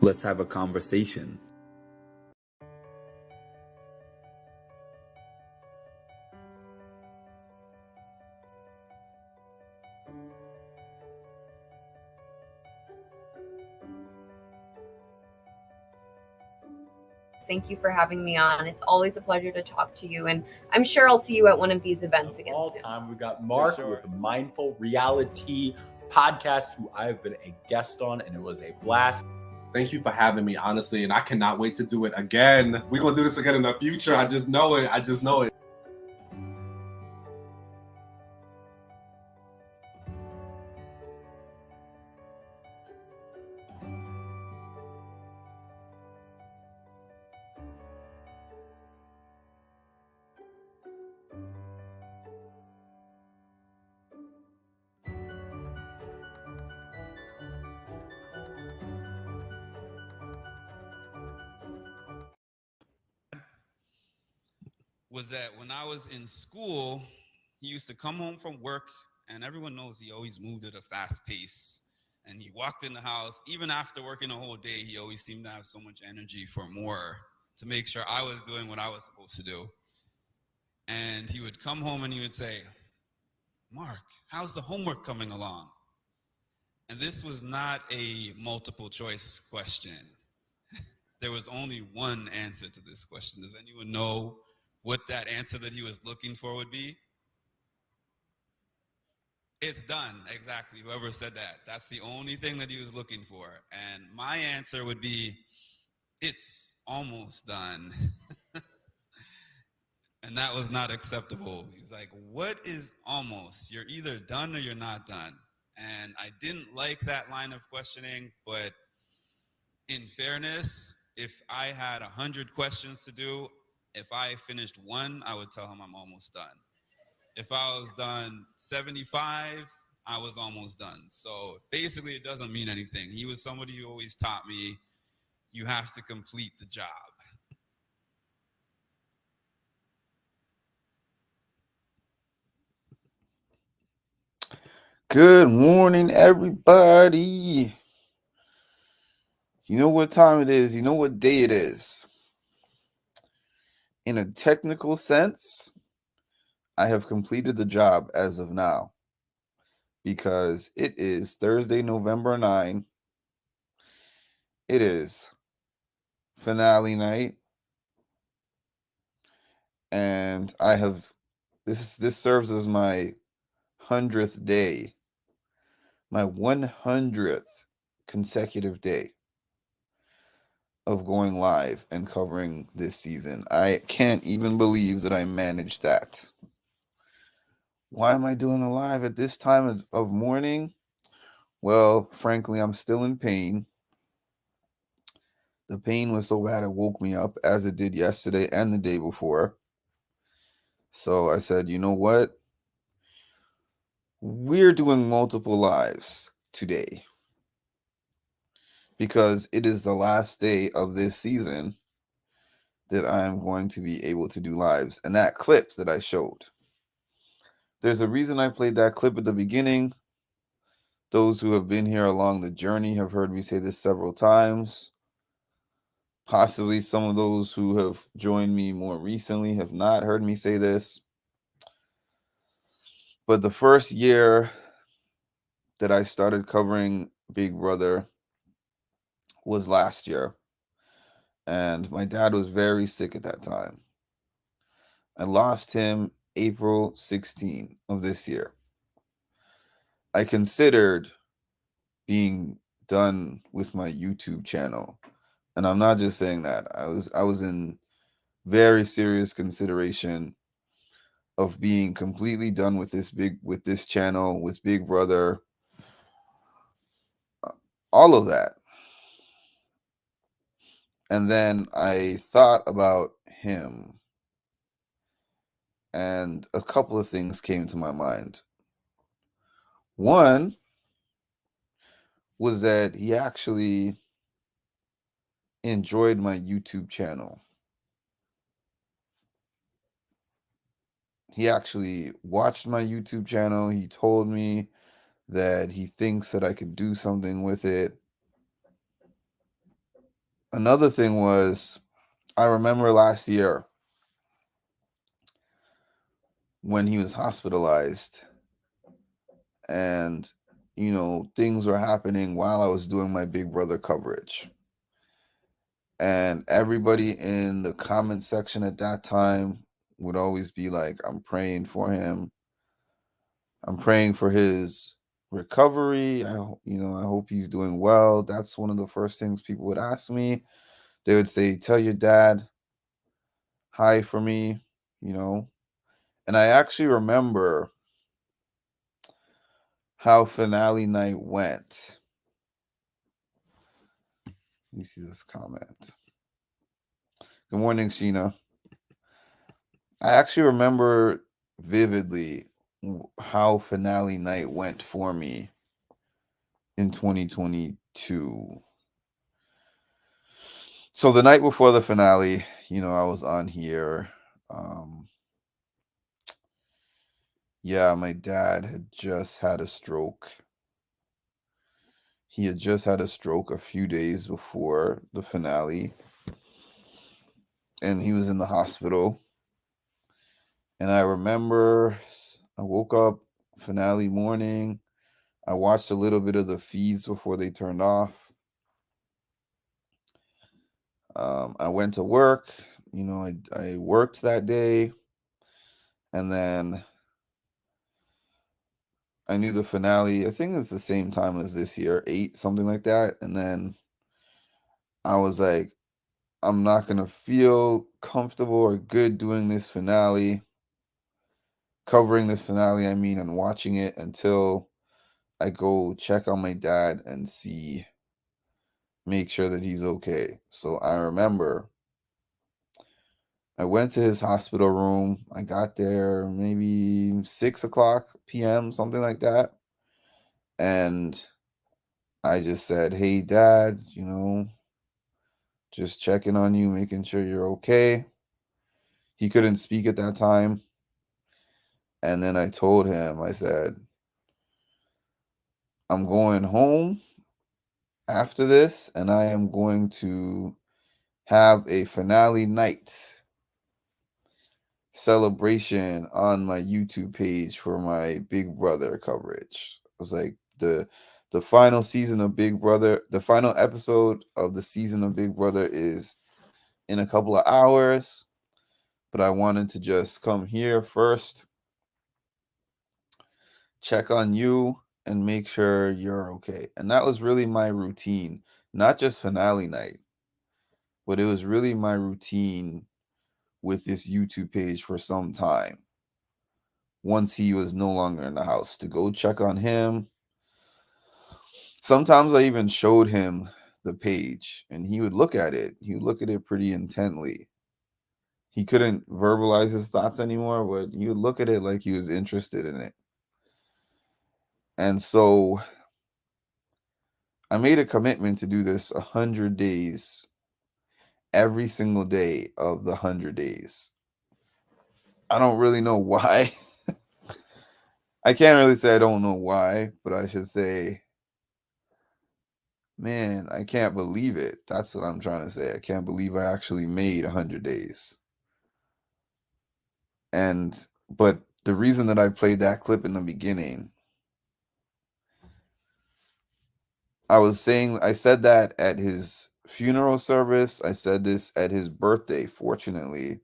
Let's have a conversation. Thank you for having me on. It's always a pleasure to talk to you, and I'm sure I'll see you at one of these events again All soon. time, we got Mark with Mindful Reality Podcast, who I've been a guest on, and it was a blast. Thank you for having me, honestly, and I cannot wait to do it again. We're gonna do this again in the future. I just know it. Was that when I was in school, he used to come home from work, and everyone knows he always moved at a fast pace. And he walked in the house, even after working a whole day, he always seemed to have so much energy for more, to make sure I was doing what I was supposed to do. And he would come home and he would say, "Mark, how's the homework coming along?" And this was not a multiple choice question. There was only one answer to this question. Does anyone know what that answer that he was looking for would be? It's done, exactly. Whoever said that. That's the only thing that he was looking for. And my answer would be, it's almost done. And that was not acceptable. He's like, what is almost? You're either done or you're not done. And I didn't like that line of questioning, but in fairness, if I had 100 questions to do, if I finished one, I would tell him I'm almost done. If I was done 75, I was almost done. So basically, it doesn't mean anything. He was somebody who always taught me, you have to complete the job. Good morning, everybody. You know what time it is. You know what day it is. In a technical sense, I have completed the job as of now because it is Thursday, November 9. It is finale night. And I have this serves as my 100th day. My 100th consecutive day of going live and covering this season. I can't even believe that I managed that. Why am I doing a live at this time of morning? Well, frankly, I'm still in pain. The pain was so bad it woke me up, as it did yesterday and the day before. So I said, you know what? We're doing multiple lives today because it is the last day of this season that I'm going to be able to do lives. And that clip that I showed, there's a reason I played that clip at the beginning. Those who have been here along the journey have heard me say this several times. Possibly some of those who have joined me more recently have not heard me say this. But the first year that I started covering Big Brother was last year. And my dad was very sick at that time. I lost him April 16 of this year. I considered being done with my YouTube channel. And I'm not just saying that. I was in very serious consideration of being completely done with this channel, with Big Brother, all of that. And then I thought about him, and a couple of things came to my mind. One was that he actually enjoyed my YouTube channel. He actually watched my YouTube channel. He told me that he thinks that I could do something with it. another thing was, I remember last year when he was hospitalized, and things were happening while I was doing my Big Brother coverage. And everybody in the comment section at that time would always be like, I'm praying for him. I'm praying for his recovery. I hope he's doing well. That's one of the first things people would ask me. They would say, tell your dad hi for me, And I actually remember how finale night went. Let me see this comment. Good morning, Sheena. I actually remember vividly how finale night went for me in 2022. So the night before the finale, I was on here. Yeah, my dad had just had a stroke. He had just had a stroke a few days before the finale, and he was in the hospital. And I remember I woke up finale morning. I watched a little bit of the feeds before they turned off. I went to work. I worked that day, and then I knew the finale, I think it's the same time as this year, 8, something like that. And then I was like, I'm not going to feel comfortable or good doing this finale, covering this finale, and watching it until I go check on my dad and make sure that he's okay. So I remember I went to his hospital room. I got there maybe 6 o'clock p.m., something like that. And I just said, hey, Dad, just checking on you, making sure you're okay. He couldn't speak at that time. And then I told him, I said, I'm going home after this, and I am going to have a finale night celebration on my YouTube page for my Big Brother coverage. It was like the final season of Big Brother, the final episode of the season of Big Brother is in a couple of hours, but I wanted to just come here first, check on you, and make sure you're okay. And that was really my routine, not just finale night, but it was really my routine with this YouTube page for some time. Once he was no longer in the house, to go check on him. Sometimes I even showed him the page, and he would look at it. He would look at it pretty intently. He couldn't verbalize his thoughts anymore, but he would look at it like he was interested in it. And so I made a commitment to do this 100 days, every single day of the 100 days. I don't really know why. I can't really say I don't know why, but I should say, man, I can't believe it. That's what I'm trying to say. I can't believe I actually made 100 days. But the reason that I played that clip in the beginning, I said that at his funeral service. I said this at his birthday. Fortunately,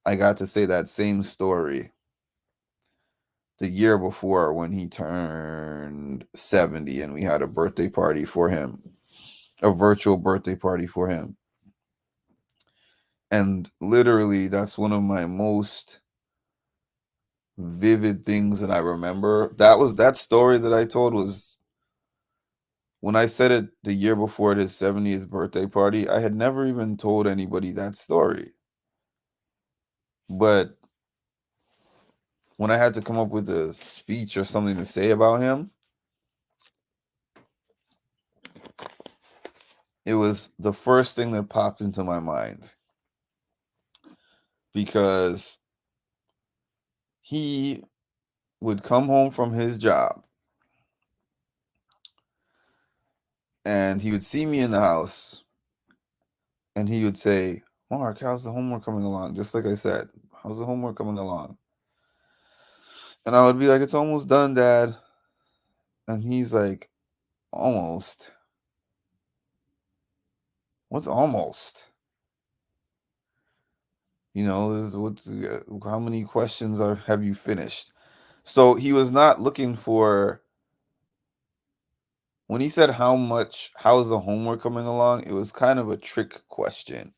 I got to say that same story the year before when he turned 70, and we had a birthday party for him, a virtual birthday party for him. And literally, that's one of my most vivid things that I remember. That story that I told was when I said it the year before at his 70th birthday party. I had never even told anybody that story. But when I had to come up with a speech or something to say about him, it was the first thing that popped into my mind. Because he would come home from his job and he would see me in the house, And he would say, Mark, how's the homework coming along? Just like I said, how's the homework coming along? And I would be like, it's almost done, Dad. And he's like, almost? What's almost? You know, this is how many questions have you finished? So he was not looking for, when he said how's the homework coming along, it was kind of a trick question.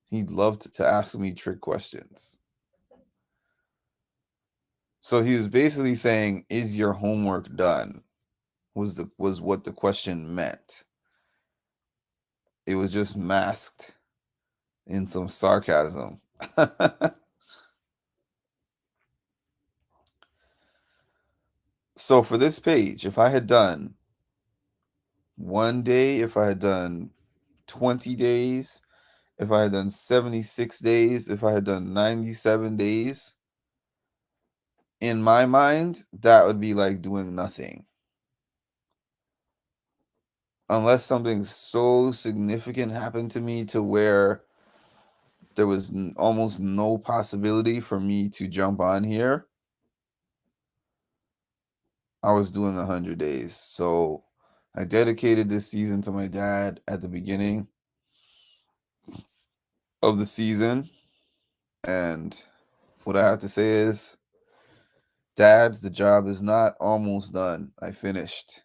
He loved to ask me trick questions. So he was basically saying, is your homework done? Was what the question meant. It was just masked in some sarcasm. So for this page, if I had done 1 day, if I had done 20 days, if I had done 76 days, if I had done 97 days, in my mind, that would be like doing nothing. Unless something so significant happened to me to where there was almost no possibility for me to jump on here, I was doing 100 days. So I dedicated this season to my dad at the beginning of the season. And what I have to say is, Dad, the job is not almost done. I finished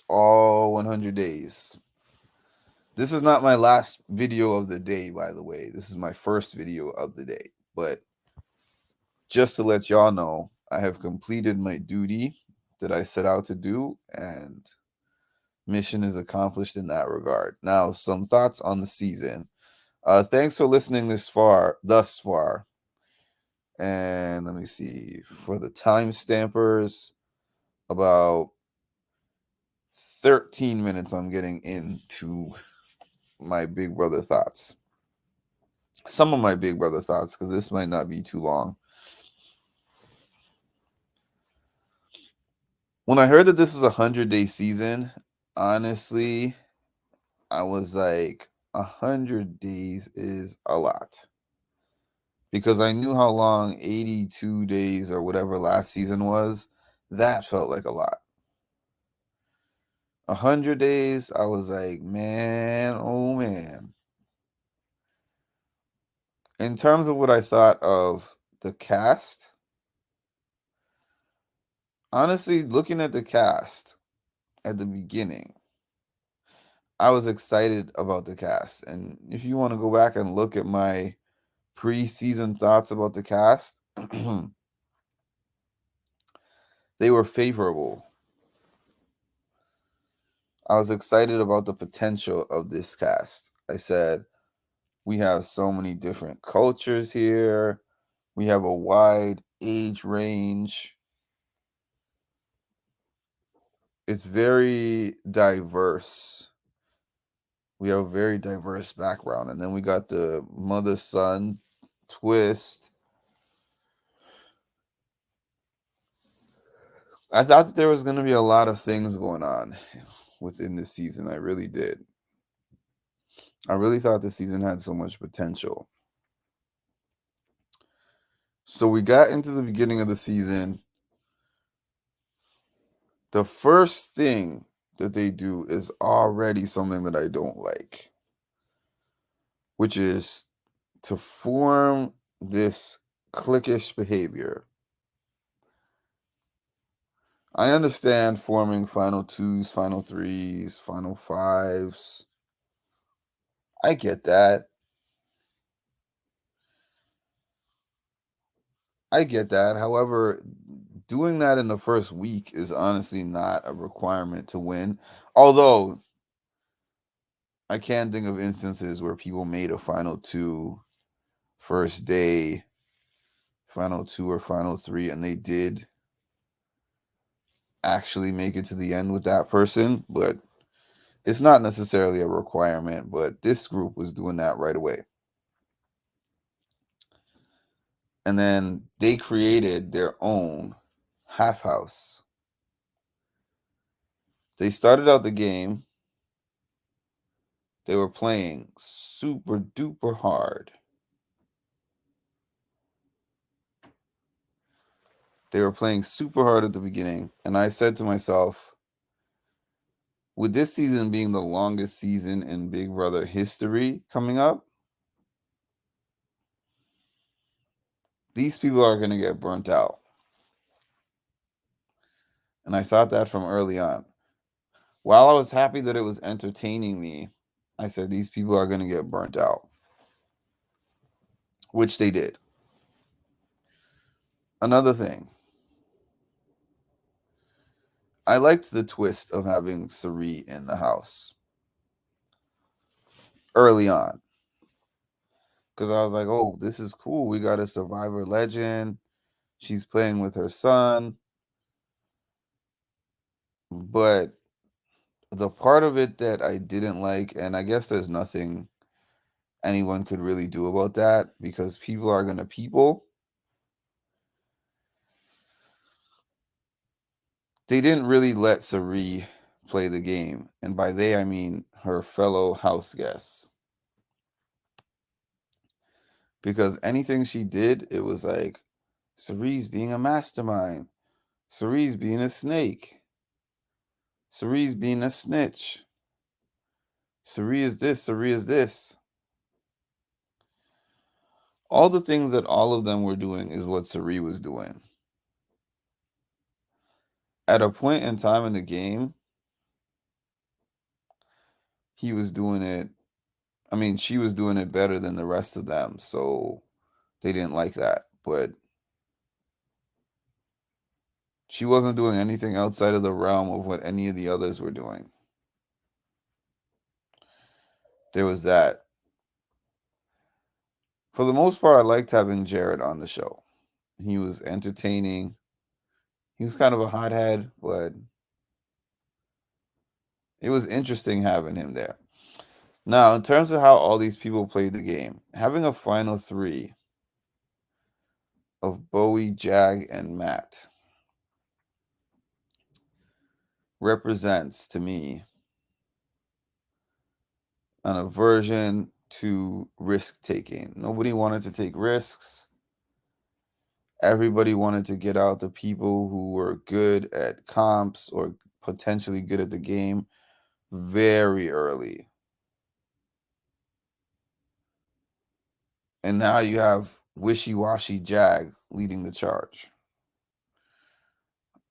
all 100 days. This is not my last video of the day, by the way. This is my first video of the day. But just to let y'all know, I have completed my duty that I set out to do, and mission is accomplished in that regard. Now, some thoughts on the season. Thanks for listening thus far. And let me see. For the time stampers, about 13 minutes I'm getting into my Big Brother thoughts. Some of my Big Brother thoughts, because this might not be too long. When I heard that this was a 100-day season, honestly, I was like, 100 days is a lot. Because I knew how long 82 days or whatever last season was. That felt like a lot. 100 days, I was like, man, oh man. In terms of what I thought of the cast, honestly, looking at the cast at the beginning, I was excited about the cast. And if you want to go back and look at my pre-season thoughts about the cast, they were favorable. I was excited about the potential of this cast. I said, we have so many different cultures here. We have a wide age range. It's very diverse. We have a very diverse background. And then we got the mother-son twist. I thought that there was going to be a lot of things going on within this season. I really did. I really thought this season had so much potential. So we got into the beginning of the season. The first thing that they do is already something that I don't like, which is to form this cliquish behavior. I understand forming final twos, final threes, final fives. I get that. However, doing that in the first week is honestly not a requirement to win. Although I can think of instances where people made a final two first day, final two or final three, and they did actually make it to the end with that person, but it's not necessarily a requirement. But this group was doing that right away. And then they created their own half house. They started out the game They were playing super duper hard. They were playing super hard at the beginning. And I said to myself, with this season being the longest season in Big Brother history coming up, these people are going to get burnt out. And I thought that from early on. While I was happy that it was entertaining me, I said these people are going to get burnt out, which they did. Another thing, I liked the twist of having Cirie in the house early on, because I was like, oh, this is cool. We got a Survivor legend. She's playing with her son. But the part of it that I didn't like, and I guess there's nothing anyone could really do about that because people are going to people. They didn't really let Cirie play the game. And by they, I mean her fellow house guests. Because anything she did, it was like, Cirie's being a mastermind. Cirie's being a snake. Cirie's being a snitch. Cirie is this, Cirie is this. All the things that all of them were doing is what Cirie was doing. At a point in time in the game, he was doing it. I mean, she was doing it better than the rest of them, so they didn't like that. But she wasn't doing anything outside of the realm of what any of the others were doing. There was that. For the most part, I liked having Jared on the show. He was entertaining. He was kind of a hothead, but it was interesting having him there. Now, in terms of how all these people played the game, having a final three of Bowie, Jag, and Matt represents to me an aversion to risk taking. Nobody wanted to take risks. Everybody wanted to get out the people who were good at comps or potentially good at the game very early. And now you have wishy-washy Jag leading the charge.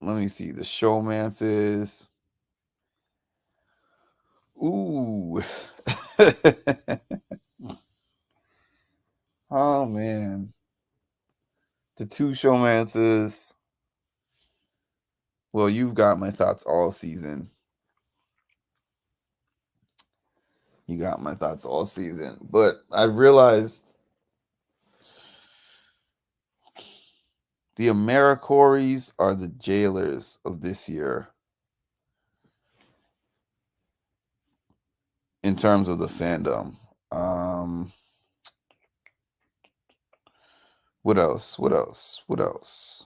Let me see. The showmances. Ooh. Oh, man. The two showmances. Well, you've got my thoughts all season. You got my thoughts all season. But I realized the AmeriCorys are the jailers of this year in terms of the fandom. What else? What else? What else?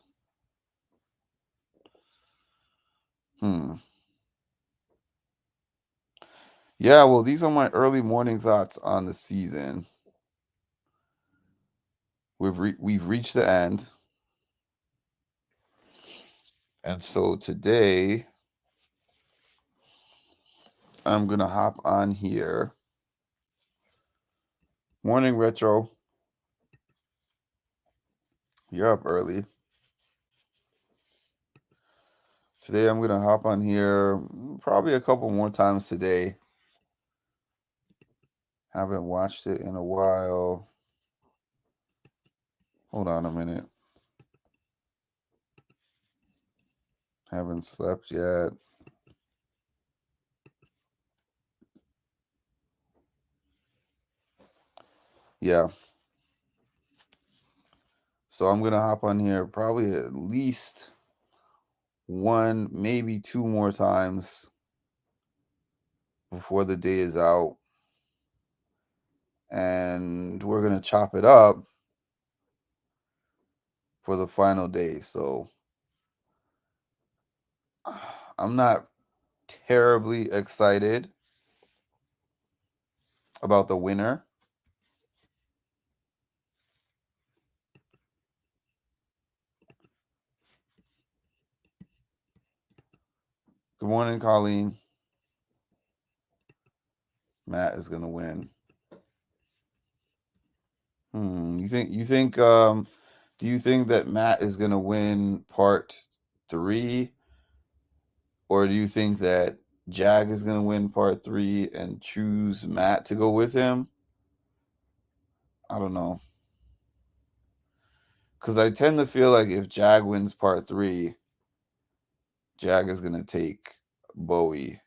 Yeah, well, these are my early morning thoughts on the season. We've reached the end. And so today I'm going to hop on here. Morning Retro. You're up early. Today I'm going to hop on here probably a couple more times today. Haven't watched it in a while. Hold on a minute. Haven't slept yet. Yeah. So I'm going to hop on here probably at least one, maybe two more times before the day is out. And we're going to chop it up for the final day. So I'm not terribly excited about the winner. Good morning, Colleen. Matt is gonna win. Do you think that Matt is gonna win part 3? Or do you think that Jag is gonna win part 3 and choose Matt to go with him? I don't know. Because I tend to feel like if Jag wins part 3, Jag is gonna take Bowie.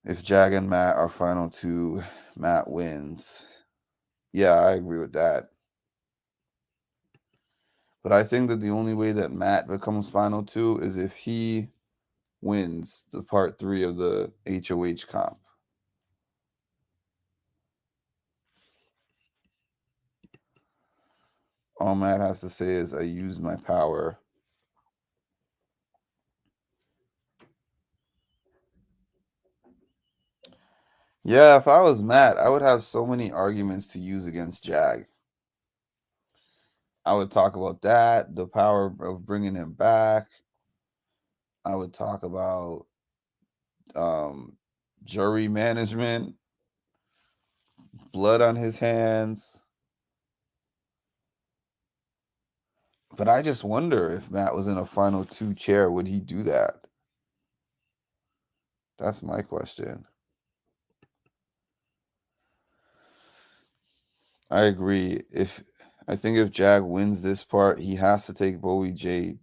If Jag and Matt are final 2, Matt wins. Yeah, I agree with that. But I think that the only way that Matt becomes final 2 is if he wins the part 3 of the HOH comp. All Matt has to say is, I use my power. Yeah, if I was Matt, I would have so many arguments to use against Jag. I would talk about that, the power of bringing him back. I would talk about jury management, blood on his hands. But I just wonder if Matt was in a final 2 chair, would he do that? That's my question. I agree. I think if Jag wins this part, he has to take Bowie Jane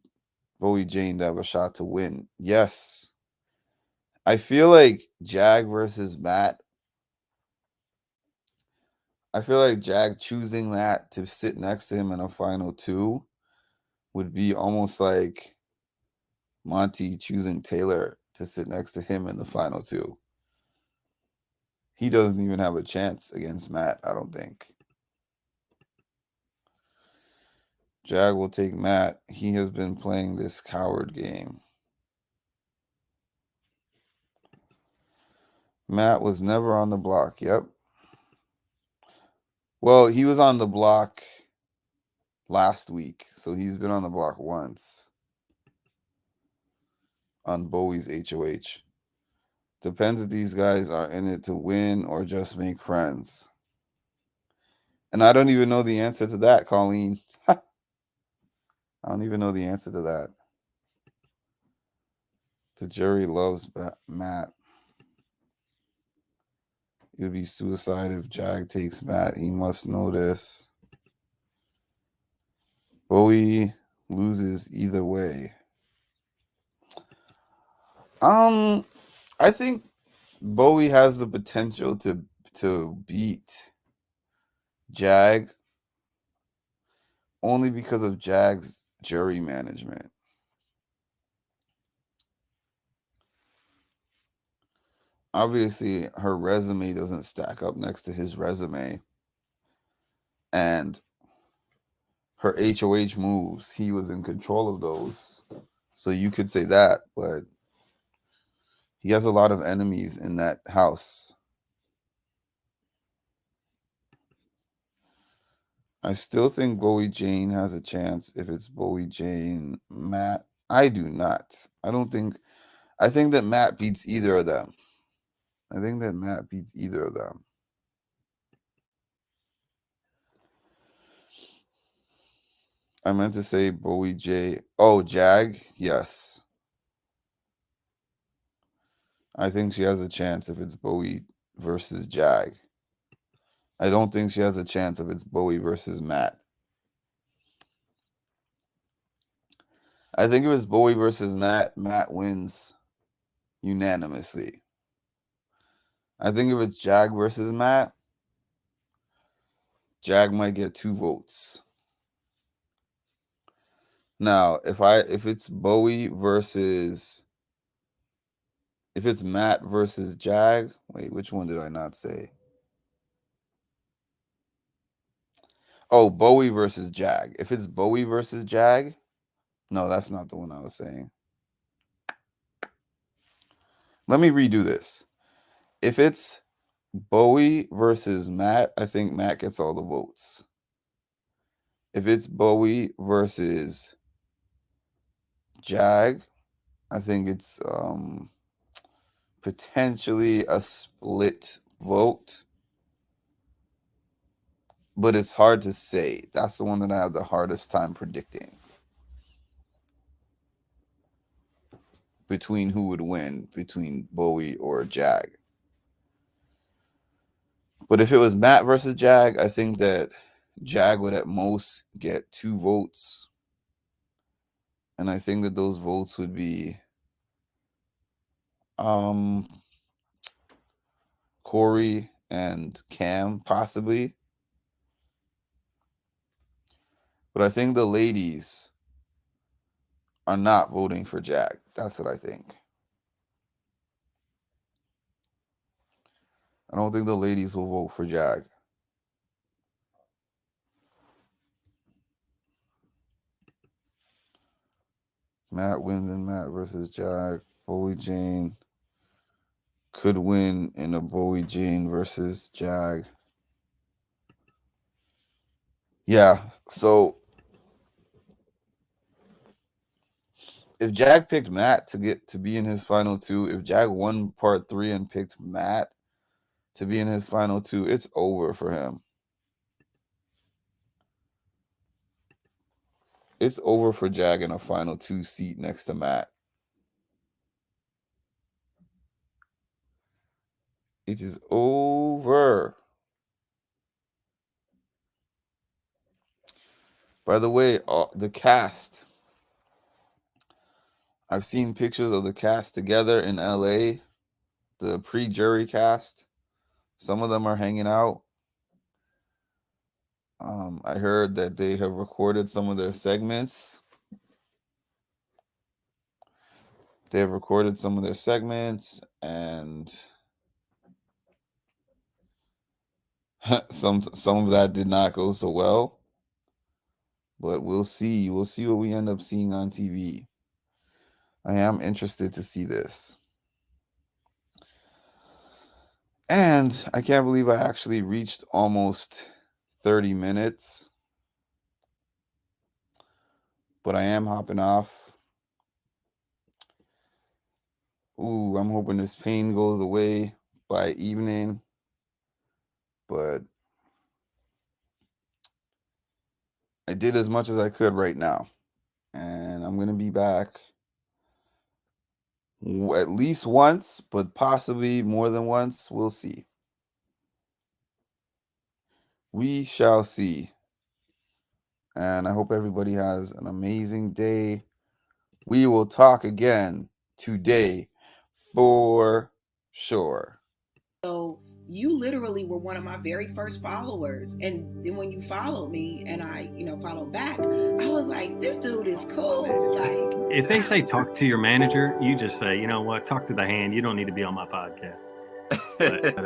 to have a shot to win. Yes. I feel like Jag versus Matt. I feel like Jag choosing Matt to sit next to him in a final 2 would be almost like Monty choosing Taylor to sit next to him in the final 2. He doesn't even have a chance against Matt, I don't think. Jag will take Matt. He has been playing this coward game. Matt was never on the block. Yep. Well, he was on the block last week, so he's been on the block once on Bowie's HOH. Depends if these guys are in it to win or just make friends. And I don't even know the answer to that, Colleen. I don't even know the answer to that. The jury loves Matt. It would be suicide if Jag takes Matt. He must know this. Bowie loses either way. I think Bowie has the potential to beat Jag only because of Jag's jury management. Obviously, her resume doesn't stack up next to his resume. And her HOH moves, he was in control of those. So you could say that, but he has a lot of enemies in that house. I still think Bowie Jane has a chance if it's Bowie Jane Matt. I do not. I think that Matt beats either of them. I meant to say Bowie J. Oh, Jag? Yes. I think she has a chance if it's Bowie versus Jag. I don't think she has a chance if it's Bowie versus Matt. I think if it's Bowie versus Matt, Matt wins unanimously. I think if it's Jag versus Matt, Jag might get 2 votes. Now, if it's Matt versus Jag, wait, which one did I not say? Oh, Bowie versus Jag. If it's Bowie versus Jag, no, that's not the one I was saying. Let me redo this. If it's Bowie versus Matt, I think Matt gets all the votes. If it's Bowie versus Jag, I think it's potentially a split vote. But it's hard to say. That's the one that I have the hardest time predicting. Between who would win, between Bowie or Jag. But if it was Matt versus Jag, I think that Jag would at most get 2 votes. And I think that those votes would be Corey and Cam, possibly. But I think the ladies are not voting for Jag. That's what I think. I don't think the ladies will vote for Jag. Matt wins in Matt versus Jag. Bowie Jane could win in a Bowie Jane versus Jag. Yeah, so if Jag picked Matt to get to be in his final 2, if Jag won part 3 and picked Matt to be in his final 2, it's over for him. It's over for Jag in a final 2 seat next to Matt. It is over. By the way, the cast. I've seen pictures of the cast together in LA, the pre-jury cast. Some of them are hanging out. I heard that they have recorded some of their segments. They have recorded some of their segments, and some of that did not go so well. But we'll see. We'll see what we end up seeing on TV. I am interested to see this. And I can't believe I actually reached almost 30 minutes. But I am hopping off. Ooh, I'm hoping this pain goes away by evening. But I did as much as I could right now. And I'm going to be back at least once, but possibly more than once. We'll see. We shall see. And I hope everybody has an amazing day. We will talk again today for sure. So you literally were one of my very first followers. And then when you followed me and I, followed back, I was like, this dude is cool. Like, if they say talk to your manager, you just say, you know what, talk to the hand. You don't need to be on my podcast. But,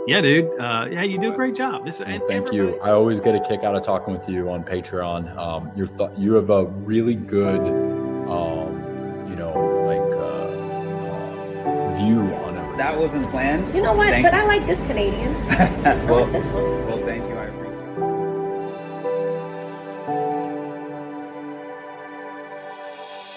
yeah, dude. Yeah, you do a great job. Thank you. I always get a kick out of talking with you on Patreon. You have a really good, view on everything. That wasn't planned. You know what? But I like this Canadian. I like this one. Well, thank you.